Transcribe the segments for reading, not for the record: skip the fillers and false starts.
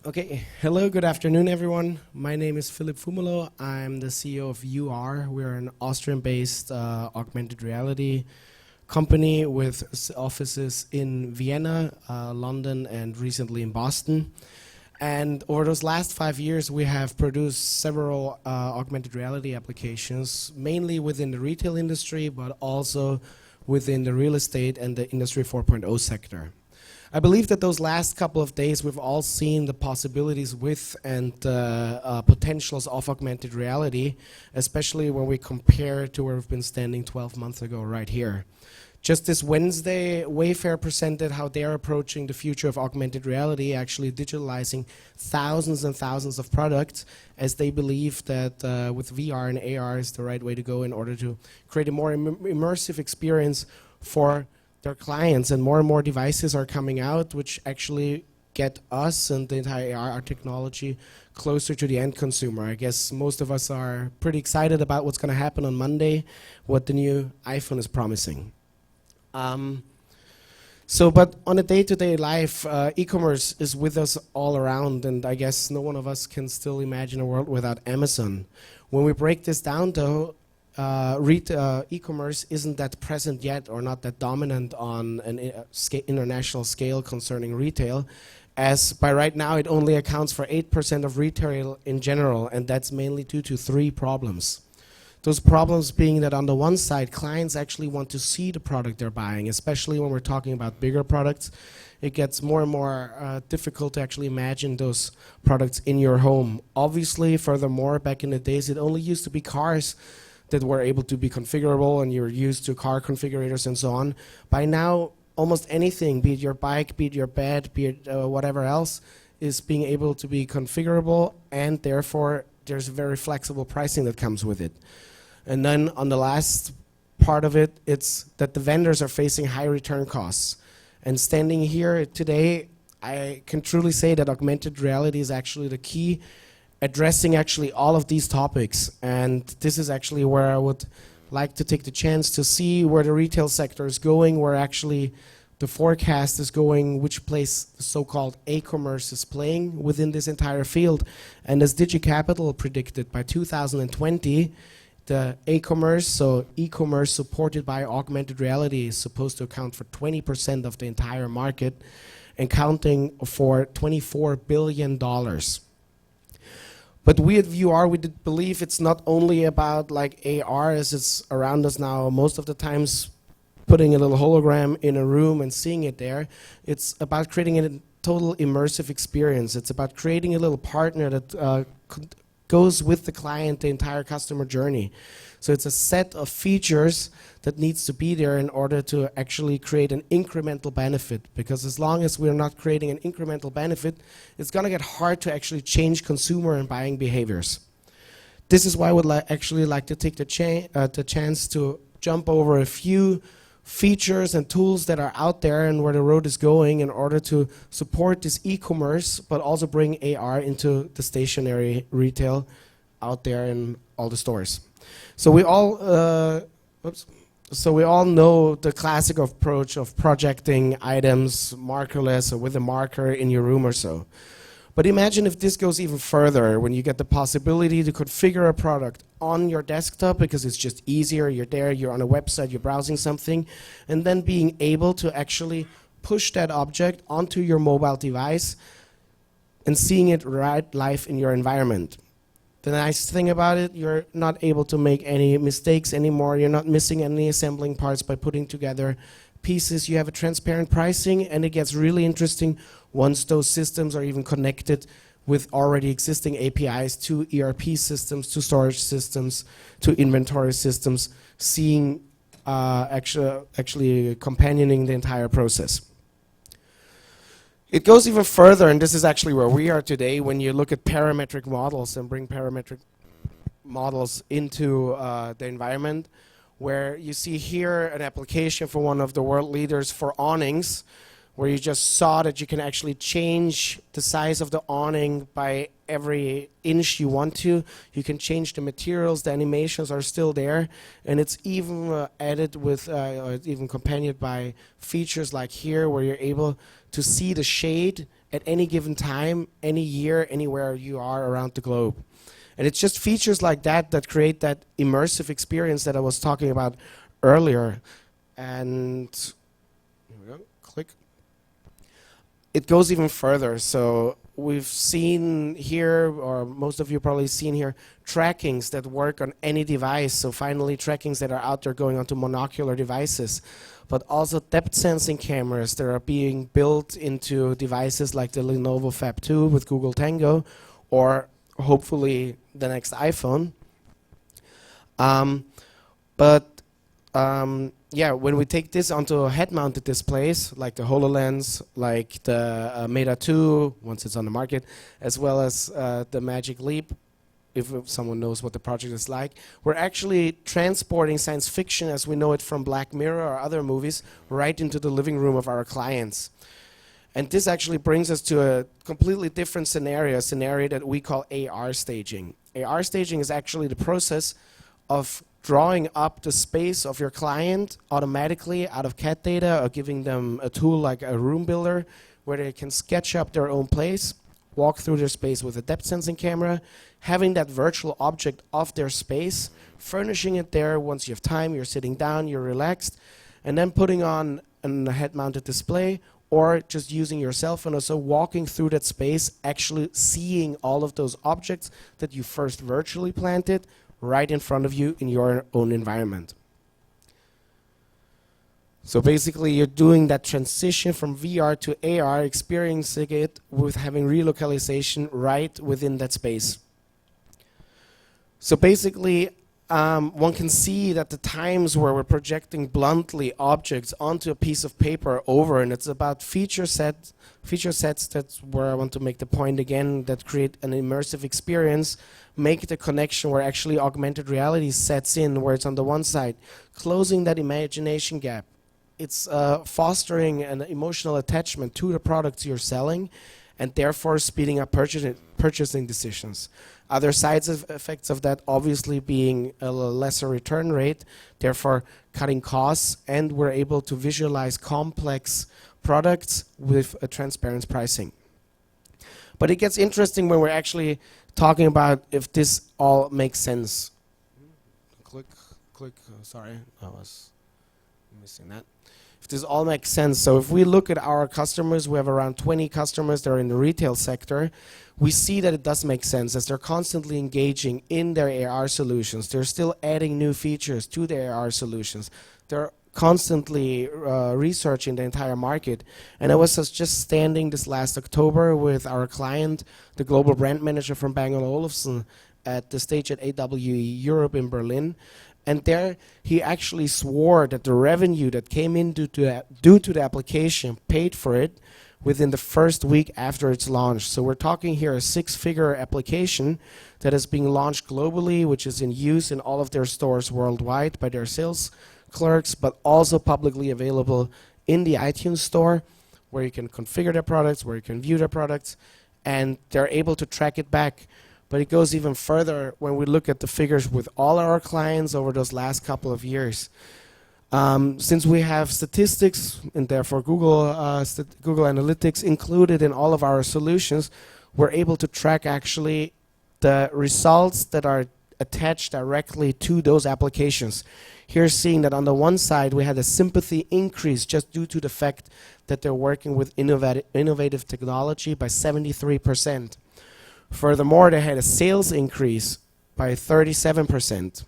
Okay, hello, good afternoon, everyone. My name is Phillip Fumolo. I'm the CEO of ViewAR. We're an Austrian-based augmented reality company with offices in Vienna, London, and recently in Boston. And over those last 5 years, we have produced several augmented reality applications, mainly within the retail industry, but also within the real estate and the Industry 4.0 sector. I believe that those last couple of days we've all seen the possibilities with and potentials of augmented reality, especially when we compare to where we've been standing 12 months ago right here. Just this Wednesday, Wayfair presented how they're approaching the future of augmented reality, actually digitalizing thousands and thousands of products, as they believe that with VR and AR is the right way to go in order to create a more immersive experience for their clients. And more devices are coming out which actually get us and the entire AR technology closer to the end consumer. I guess most of us are pretty excited about what's going to happen on Monday, what the new iPhone is promising. But on a day-to-day life, e-commerce is with us all around, and I guess no one of us can still imagine a world without Amazon. When we break this down though, e-commerce isn't that present yet, or not that dominant on an international scale concerning retail, as by right now it only accounts for 8% of retail in general, and that's mainly due to 3 problems. Those problems being that on the one side, clients actually want to see the product they're buying, especially when we're talking about bigger products. It gets more and more difficult to actually imagine those products in your home. Obviously, furthermore, back in the days, it only used to be cars that were able to be configurable, and you're used to car configurators and so on. By now, almost anything, be it your bike, be it your bed, be it whatever else, is being able to be configurable, and therefore there's very flexible pricing that comes with it. And then on the last part of it, it's that the vendors are facing high return costs. And standing here today, I can truly say that augmented reality is actually the key, addressing actually all of these topics. And this is actually where I would like to take the chance to see where the retail sector is going, where actually the forecast is going, which place the so-called eCommerce is playing within this entire field. And as DigiCapital predicted, by 2020, the eCommerce, so e-commerce supported by augmented reality, is supposed to account for 20% of the entire market, accounting for $24 billion. But we at ViewAR, we did believe it's not only about like AR as it's around us now, most of the times putting a little hologram in a room and seeing it there. It's about creating a total immersive experience. It's about creating a little partner that goes with the client the entire customer journey. So it's a set of features that needs to be there in order to actually create an incremental benefit, because as long as we're not creating an incremental benefit, it's going to get hard to actually change consumer and buying behaviors. This is why I would actually like to take the chance to jump over a few features and tools that are out there and where the road is going in order to support this e-commerce, but also bring AR into the stationary retail out there in all the stores. So we all know the classic approach of projecting items markerless or with a marker in your room or so. But imagine if this goes even further, when you get the possibility to configure a product on your desktop because it's just easier, you're there, you're on a website, you're browsing something, and then being able to actually push that object onto your mobile device and seeing it right live in your environment. The nice thing about it, you're not able to make any mistakes anymore, you're not missing any assembling parts by putting together pieces, you have a transparent pricing, and it gets really interesting once those systems are even connected with already existing APIs to ERP systems, to storage systems, to inventory systems, seeing actually companioning the entire process. It goes even further, and this is actually where we are today, when you look at parametric models and bring parametric models into the environment, where you see here an application for one of the world leaders for awnings, where you just saw that you can actually change the size of the awning by every inch you want to. You can change the materials, the animations are still there, and it's even added with, or it's even accompanied by features like here, where you're able to see the shade at any given time, any year, anywhere you are around the globe. And it's just features like that that create that immersive experience that I was talking about earlier. And here we go, click. It goes even further. So we've seen here, or most of you probably seen here, trackings that work on any device. So finally, trackings that are out there going onto monocular devices. But also depth sensing cameras that are being built into devices like the Lenovo Fab 2 with Google Tango, or hopefully the next iPhone. Yeah, when we take this onto head-mounted displays, like the HoloLens, like the Meta 2, once it's on the market, as well as the Magic Leap, if someone knows what the project is like, we're actually transporting science fiction as we know it from Black Mirror or other movies right into the living room of our clients. And this actually brings us to a completely different scenario, a scenario that we call AR staging. AR staging is actually the process of drawing up the space of your client automatically out of CAD data, or giving them a tool like a room builder where they can sketch up their own place, walk through their space with a depth sensing camera, having that virtual object of their space, furnishing it there once you have time, you're sitting down, you're relaxed, and then putting on a head-mounted display, or just using your cell phone, or so walking through that space, actually seeing all of those objects that you first virtually planted right in front of you in your own environment. So basically you're doing that transition from VR to AR, experiencing it with having relocalization right within that space. So basically one can see that the times where we're projecting bluntly objects onto a piece of paper are over, and it's about feature sets, that's where I want to make the point again, that create an immersive experience, make the connection where actually augmented reality sets in, where it's on the one side, closing that imagination gap. It's fostering an emotional attachment to the products you're selling, and therefore speeding up purchasing decisions. Other side effects of that obviously being a lesser return rate, therefore cutting costs, and we're able to visualize complex products with a transparent pricing. But it gets interesting when we're actually talking about if this all makes sense. Click, sorry, I was missing that. If this all makes sense. So if we look at our customers, we have around 20 customers that are in the retail sector. We see that it does make sense as they're constantly engaging in their AR solutions. They're still adding new features to their AR solutions. They're constantly researching the entire market. And I was just standing this last October with our client, the global brand manager from Bang & Olufsen, at the stage at AWE Europe in Berlin. And there he actually swore that the revenue that came in due to the application paid for it within the first week after its launch. So we're talking here a 6-figure application that is being launched globally, which is in use in all of their stores worldwide by their sales clerks, but also publicly available in the iTunes store, where you can configure their products, where you can view their products, and they're able to track it back. But it goes even further when we look at the figures with all our clients over those last couple of years. Since we have statistics and therefore Google Analytics included in all of our solutions, we're able to track actually the results that are attached directly to those applications. Here seeing that on the one side we had a sympathy increase just due to the fact that they're working with innovative technology by 73%. Furthermore, they had a sales increase by 37%.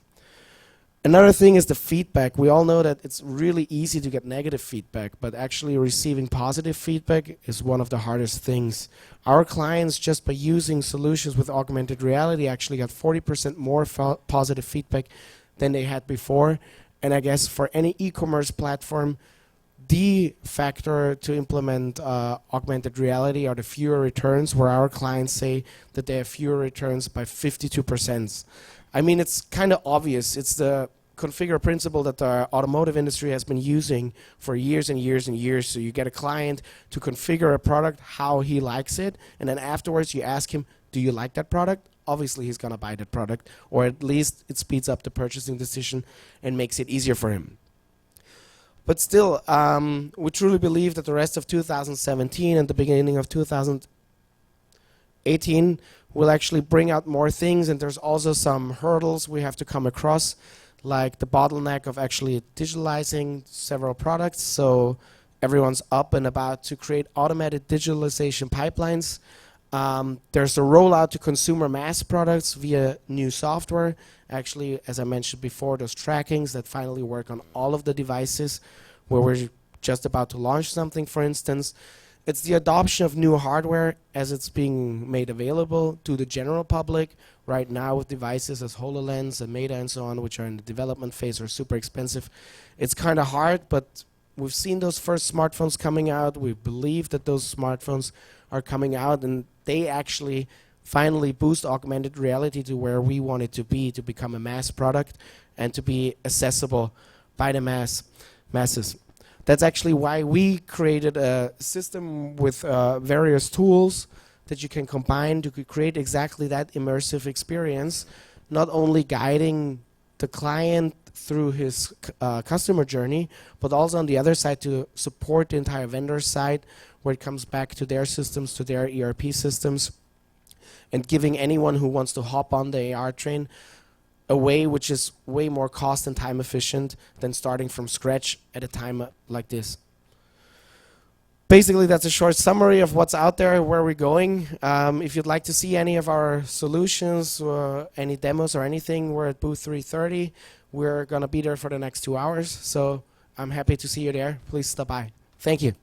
Another thing is the feedback. We all know that it's really easy to get negative feedback, but actually receiving positive feedback is one of the hardest things. Our clients, just by using solutions with augmented reality, actually got 40% more positive feedback than they had before. And I guess for any e-commerce platform, the factor to implement augmented reality are the fewer returns, where our clients say that they have fewer returns by 52%. I mean, it's kind of obvious. It's the configure principle that the automotive industry has been using for years and years and years. So you get a client to configure a product how he likes it, and then afterwards you ask him, do you like that product? Obviously he's going to buy that product, or at least it speeds up the purchasing decision and makes it easier for him. But still, we truly believe that the rest of 2017 and the beginning of 2018 will actually bring out more things, and there's also some hurdles we have to come across, like the bottleneck of actually digitalizing several products. So everyone's up and about to create automated digitalization pipelines. There's a rollout to consumer mass products via new software. Actually, as I mentioned before, those trackings that finally work on all of the devices where we're just about to launch something, for instance. It's the adoption of new hardware as it's being made available to the general public. Right now with devices as HoloLens and Meta and so on, which are in the development phase, are super expensive. It's kind of hard, but we've seen those first smartphones coming out. We believe that those smartphones are coming out, and they actually finally boost augmented reality to where we want it to be, to become a mass product and to be accessible by the masses. That's actually why we created a system with various tools that you can combine to create exactly that immersive experience, not only guiding the client through his customer journey, but also on the other side to support the entire vendor side, where it comes back to their systems, to their ERP systems, and giving anyone who wants to hop on the AR train a way which is way more cost and time efficient than starting from scratch at a time like this. Basically, that's a short summary of what's out there, where we're going. If you'd like to see any of our solutions, any demos or anything, we're at booth 330. We're going to be there for the next 2 hours, so I'm happy to see you there. Please stop by. Thank you.